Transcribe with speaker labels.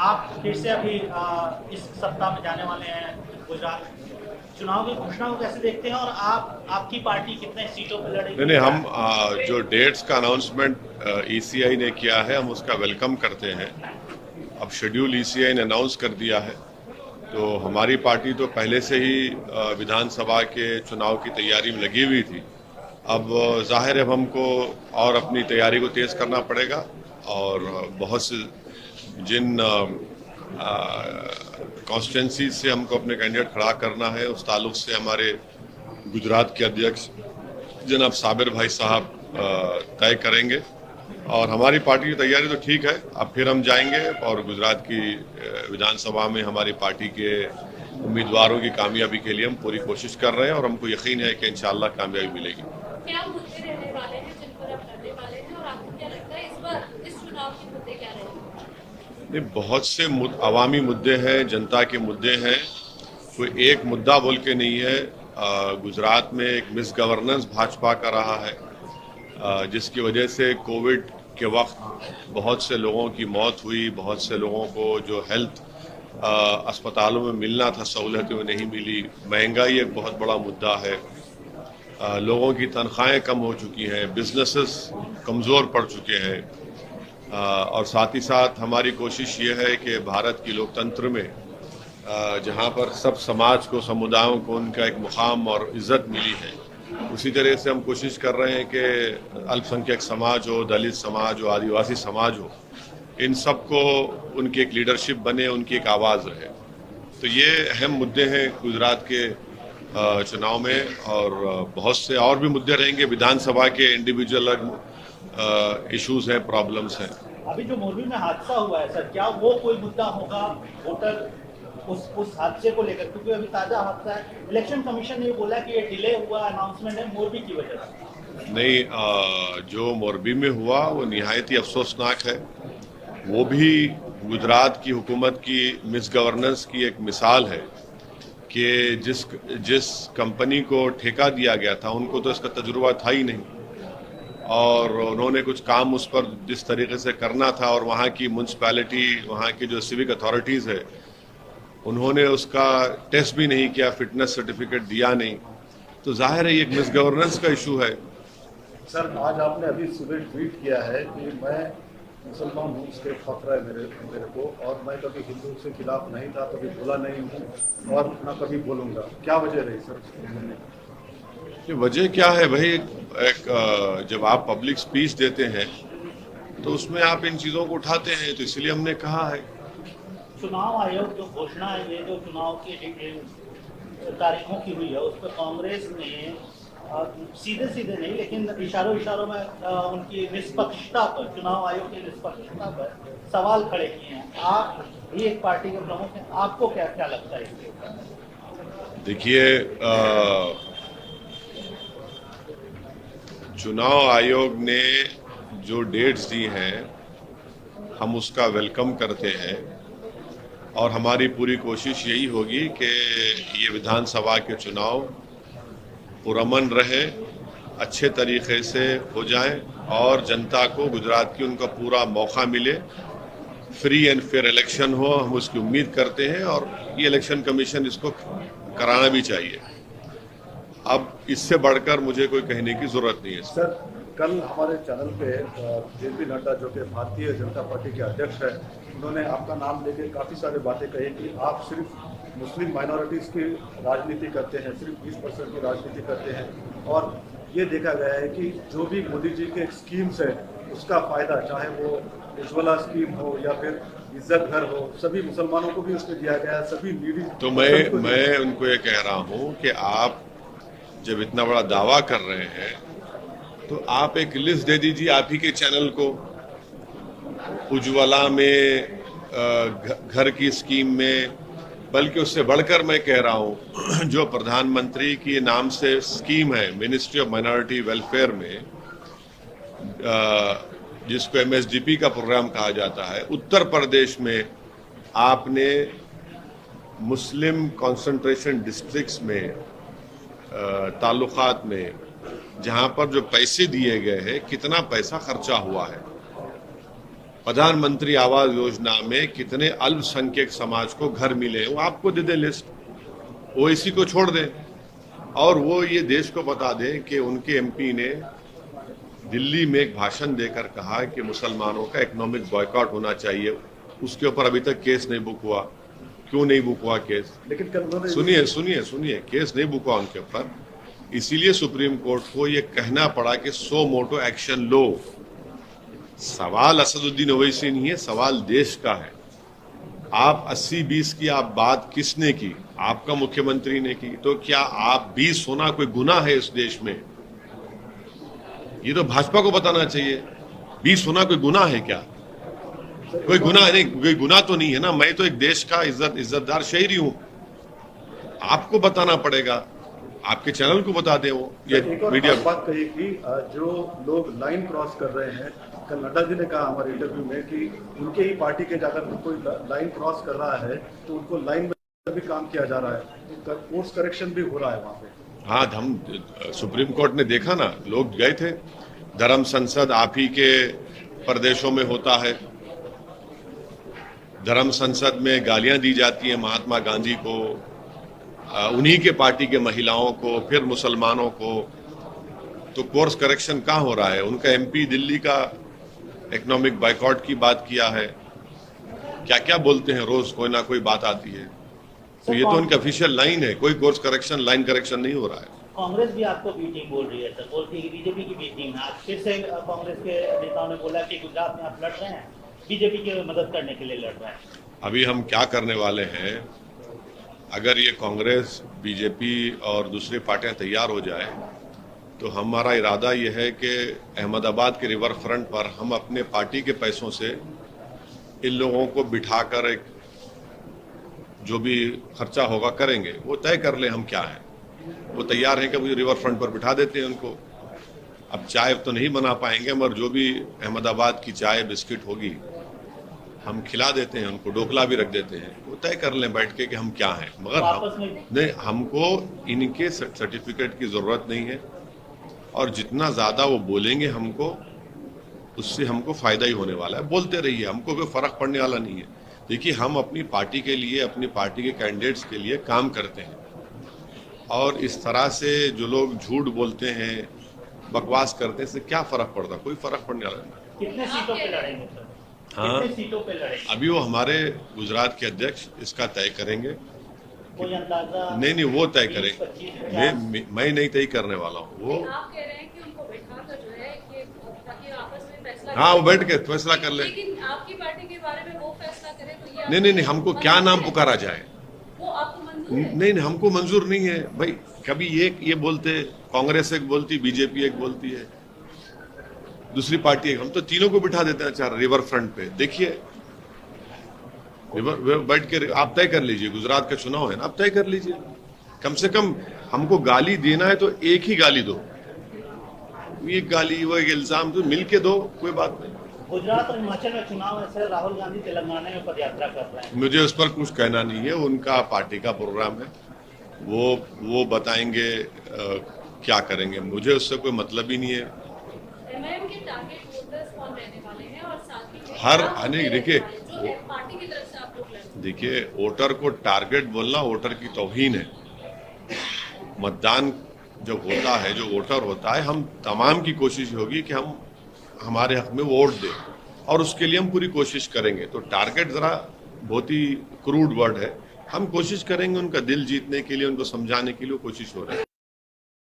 Speaker 1: आप फिर से अभी इस सप्ताह में जाने वाले हैं गुजरात, चुनाव की घोषणा को कैसे देखते हैं और आपकी पार्टी कितने सीटों पर लड़ेगी?
Speaker 2: नहीं, हम जो डेट्स का अनाउंसमेंट ईसीआई ने किया है हम उसका वेलकम करते हैं। अब शेड्यूल ईसीआई ने अनाउंस कर दिया है, तो हमारी पार्टी तो पहले से ही विधानसभा के चुनाव की तैयारी में लगी हुई थी। अब जाहिर है हमको और अपनी तैयारी को तेज करना पड़ेगा और बहुत से जिन कॉन्स्टिट्यूंसी से हमको अपने कैंडिडेट खड़ा करना है उस ताल्लुक से हमारे गुजरात के अध्यक्ष जनाब साबिर भाई साहब तय करेंगे और हमारी पार्टी की तैयारी तो ठीक है। अब फिर हम जाएंगे और गुजरात की विधानसभा में हमारी पार्टी के उम्मीदवारों की कामयाबी के लिए हम पूरी कोशिश कर रहे हैं और हमको यकीन है कि इंशाअल्लाह कामयाबी मिलेगी।
Speaker 3: क्या मुद्दे रहने वाले हैं जिन पर आप लड़ने वाले हैं और आपको क्या लगता है इस बार इस चुनाव के मुद्दे क्या रहेंगे?
Speaker 2: बहुत से अवामी मुद्दे हैं, जनता के मुद्दे हैं, कोई एक मुद्दा बोल के नहीं है। गुजरात में एक मिस गवर्नेंस भाजपा का रहा है, जिसकी वजह से कोविड के वक्त बहुत से लोगों की मौत हुई, बहुत से लोगों को जो हेल्थ अस्पतालों में मिलना था सहूलतें वो नहीं मिली। महंगाई एक बहुत बड़ा मुद्दा है, लोगों की तनख्वाहें कम हो चुकी हैं, बिजनेसेस कमज़ोर पड़ चुके हैं और साथ ही साथ हमारी कोशिश ये है कि भारत की लोकतंत्र में जहाँ पर सब समाज को, समुदायों को उनका एक मुकाम और इज्जत मिली है, उसी तरह से हम कोशिश कर रहे हैं कि अल्पसंख्यक समाज हो, दलित समाज हो, आदिवासी समाज हो, इन सबको उनकी एक लीडरशिप बने, उनकी एक आवाज़ रहे। तो ये अहम मुद्दे हैं गुजरात के चुनाव में और बहुत से और भी मुद्दे रहेंगे। विधानसभा के इंडिविजुअल इश्यूज हैं, प्रॉब्लम्स हैं।
Speaker 1: अभी जो मोरबी में हादसा हुआ है सर, क्या वो कोई मुद्दा होगा वोटर उस हादसे को लेकर? क्योंकि अभी ताजा हादसा है, इलेक्शन कमीशन ने बोला कि ये डिले हुआ अनाउंसमेंट है मोरबी की वजह से।
Speaker 2: नहीं, जो मोरबी में हुआ वो निहायत ही अफसोसनाक है। वो भी गुजरात की हुकूमत की मिस गवर्नेंस की एक मिसाल है कि जिस कंपनी को ठेका दिया गया था उनको तो इसका तजुर्बा था ही नहीं और उन्होंने कुछ काम उस पर जिस तरीके से करना था और वहाँ की म्यूनसिपैलिटी, वहाँ की जो सिविक अथॉरिटीज़ है, उन्होंने उसका टेस्ट भी नहीं किया, फिटनेस सर्टिफिकेट दिया नहीं, तो जाहिर है ये एक मिस गवर्नेंस का इशू है।
Speaker 4: सर, आज आपने अभी सुबह ट्वीट किया है कि मैं मुसलमान हूँ, उसके फख्र है मेरे को, और मैं कभी हिंदू के खिलाफ नहीं था, कभी बोला नहीं हूँ और ना कभी बोलूँगा। क्या वजह रही सर?
Speaker 2: ये वजह क्या है भाई? जब आप पब्लिक स्पीच देते हैं तो उसमें आप इन चीज़ों को उठाते हैं, तो इसलिए हमने कहा है।
Speaker 1: चुनाव आयोग जो घोषणा है, ये जो चुनाव की तारीखों की हुई है, उस पर कांग्रेस ने सीधे नहीं लेकिन इशारों में उनकी निष्पक्षता पर, चुनाव आयोग की निष्पक्षता पर सवाल खड़े किए हैं। आप भी एक पार्टी के प्रमुख हैं, आपको क्या क्या लगता है इसके ऊपर?
Speaker 2: देखिए, चुनाव आयोग ने जो डेट्स दी हैं हम उसका वेलकम करते हैं और हमारी पूरी कोशिश यही होगी कि ये विधानसभा के चुनाव पुरअमन रहे, अच्छे तरीके से हो जाएं और जनता को, गुजरात की, उनका पूरा मौका मिले, फ्री एंड फेयर इलेक्शन हो, हम उसकी उम्मीद करते हैं और ये इलेक्शन कमीशन इसको कराना भी चाहिए। अब इससे बढ़कर मुझे कोई कहने की जरूरत नहीं है।
Speaker 4: सर, कल हमारे चैनल पे जेपी नड्डा, जो कि भारतीय जनता पार्टी के अध्यक्ष है, उन्होंने आपका नाम लेके काफ़ी सारी बातें कही कि आप सिर्फ मुस्लिम माइनॉरिटीज़ की राजनीति करते हैं, सिर्फ 20% की राजनीति करते हैं और ये देखा गया है कि जो भी मोदी जी के स्कीम्स है उसका फ़ायदा, चाहे वो उज्ज्वला स्कीम हो या फिर इज्जत घर हो, सभी मुसलमानों को भी उसमें दिया गया है, सभी नीडी।
Speaker 2: तो मैं उनको ये कह रहा हूँ कि आप जब इतना बड़ा दावा कर रहे हैं तो आप एक लिस्ट दे दीजिए आप ही के चैनल को, उज्ज्वला में, घर की स्कीम में, बल्कि उससे बढ़कर मैं कह रहा हूँ जो प्रधानमंत्री के नाम से स्कीम है मिनिस्ट्री ऑफ माइनॉरिटी वेलफेयर में, जिसको MSDP का प्रोग्राम कहा जाता है, उत्तर प्रदेश में आपने मुस्लिम कॉन्सेंट्रेशन डिस्ट्रिक्ट्स में, ताल्लुकात में, जहां पर जो पैसे दिए गए हैं, कितना पैसा खर्चा हुआ है, प्रधानमंत्री आवास योजना में कितने अल्पसंख्यक समाज को घर मिले, वो आपको दे दे लिस्ट, ओवैसी को छोड़ दे, और वो ये देश को बता दें कि उनके एमपी ने दिल्ली में एक भाषण देकर कहा कि मुसलमानों का इकोनॉमिक बॉयकॉट होना चाहिए। उसके ऊपर अभी तक केस नहीं बुक हुआ। क्यों नहीं बुक हुआ केस?
Speaker 4: लेकिन कल उन्होंने
Speaker 2: सुनिए, केस नहीं बुक हुआ उनके ऊपर, इसीलिए सुप्रीम कोर्ट को ये कहना पड़ा कि सो मोटो एक्शन लो। सवाल असदुद्दीन ओवैसी नहीं है, सवाल देश का है। आप 80-20 की आप बात किसने की? आपका मुख्यमंत्री ने की। तो क्या आप 20 होना कोई गुनाह है इस देश में? ये तो भाजपा को बताना चाहिए। 20 होना कोई गुनाह है क्या? कोई गुनाह नहीं, कोई गुनाह तो नहीं है ना। मैं तो एक देश का इज्जतदार शहरी हूं। आपको बताना पड़ेगा, आपके चैनल को बता दें। वो ये
Speaker 4: एक और
Speaker 2: मीडिया
Speaker 4: बात कही कि जो लोग लाइन क्रॉस कर रहे हैं, कल नड्डा जी ने कहा हमारे इंटरव्यू में कि उनके ही पार्टी के जाकर कोई लाइन क्रॉस कर रहा है तो उनको लाइन में भी काम किया जा रहा है, तो कोर्स करेक्शन भी हो रहा है वहाँ पे।
Speaker 2: हाँ, हम सुप्रीम कोर्ट ने देखा ना, लोग गए थे। धर्म संसद आप ही के प्रदेशों में होता है। धर्म संसद में गालियां दी जाती हैं महात्मा गांधी को, उन्हीं के पार्टी के महिलाओं को, फिर मुसलमानों को। तो कोर्स करेक्शन कहाँ हो रहा है? उनका एमपी दिल्ली का इकोनॉमिक बाइकआउट की बात किया है। क्या क्या बोलते हैं, रोज कोई ना कोई बात आती है। तो ये तो उनकी ऑफिशियल लाइन है, कोई कोर्स करेक्शन, लाइन करेक्शन नहीं हो रहा है।
Speaker 1: कांग्रेस भी आपको बी टीम बोल रही है सर, बोलती है कि बीजेपी की बी टीम है। आज फिर से कांग्रेस के नेताओं ने बोला कि गुजरात में आप लड़ रहे हैं, बीजेपी की मदद करने के लिए लड़ रहे हैं।
Speaker 2: अभी हम क्या करने वाले हैं, अगर ये कांग्रेस, बीजेपी और दूसरी पार्टियां तैयार हो जाए तो हमारा इरादा ये है कि अहमदाबाद के रिवर फ्रंट पर हम अपने पार्टी के पैसों से इन लोगों को बिठाकर एक जो भी खर्चा होगा करेंगे, वो तय कर ले हम क्या है। वो तैयार हैं कि मुझे रिवर फ्रंट पर बिठा देते हैं उनको। अब चाय तो नहीं बना पाएंगे, मगर जो भी अहमदाबाद की चाय बिस्किट होगी हम खिला देते हैं उनको, डोकला भी रख देते हैं। वो तय कर लें बैठ के कि हम क्या हैं। मगर नहीं, हमको इनके सर्टिफिकेट की जरूरत नहीं है, और जितना ज्यादा वो बोलेंगे हमको, उससे हमको फायदा ही होने वाला है। बोलते रहिए, हमको कोई फर्क पड़ने वाला नहीं है। देखिए, हम अपनी पार्टी के लिए, अपनी पार्टी के कैंडिडेट्स के लिए काम करते हैं, और इस तरह से जो लोग झूठ बोलते हैं, बकवास करते हैं, इससे क्या फर्क पड़ता? कोई फर्क पड़ने वाला नहीं।
Speaker 1: कितने सीटों पे लड़ेंगे सर?
Speaker 2: हाँ,
Speaker 1: कितने सीटों पे लड़ेंगे?
Speaker 2: अभी वो हमारे गुजरात के अध्यक्ष इसका तय करेंगे।
Speaker 1: कोई अंदाजा?
Speaker 2: नहीं, वो तय करेंगे। मैं नहीं तय करने वाला हूँ। वो
Speaker 3: आप कह रहे हैं कि उनको बैठाकर जो है कि ताकि आपस में फैसला
Speaker 2: हाँ, वो बैठ के फैसला कर ले।
Speaker 3: लेकिन आपकी पार्टी के बारे में वो फैसला करे तो ये
Speaker 2: नहीं, हमको क्या नाम पुकारा जाए,
Speaker 3: वो आपको मंजूर है?
Speaker 2: नहीं, हमको मंजूर नहीं है भाई। कभी एक ये बोलते, कांग्रेस एक बोलती, बीजेपी एक बोलती है, दूसरी पार्टी एक। हम तो तीनों को बिठा देते हैं चार रिवर फ्रंट पे। देखिए, रिवर बैठ के आप तय कर लीजिए। गुजरात का चुनाव है ना, आप तय कर लीजिए। कम से कम हमको गाली देना है तो एक ही गाली दो, एक गाली, वो एक इल्जाम तो मिल के दो, कोई बात नहीं।
Speaker 1: गुजरात और हिमाचल में चुनाव है सर, राहुल गांधी तेलंगाना में पदयात्रा कर रहे हैं।
Speaker 2: मुझे उस पर कुछ कहना नहीं है, उनका पार्टी का प्रोग्राम है, वो बताएंगे क्या करेंगे। मुझे उससे कोई मतलब ही नहीं है।
Speaker 3: एमआईएम के टारगेट वोटर्स कौन रहने वाले हैं, और साथ ही
Speaker 2: हर अनेक देखिए,
Speaker 3: जो पार्टी की तरफ से आप लोग लड़
Speaker 2: देखिए, वोटर को टारगेट बोलना वोटर की तौहीन है। मतदान जब होता है, जो वोटर होता है, हम तमाम की कोशिश होगी कि हम हमारे हक में वोट दें, और उसके लिए हम पूरी कोशिश करेंगे। तो टारगेट जरा बहुत ही क्रूड वर्ड है। हम कोशिश करेंगे उनका दिल जीतने के लिए, उनको समझाने के लिए कोशिश हो रही है।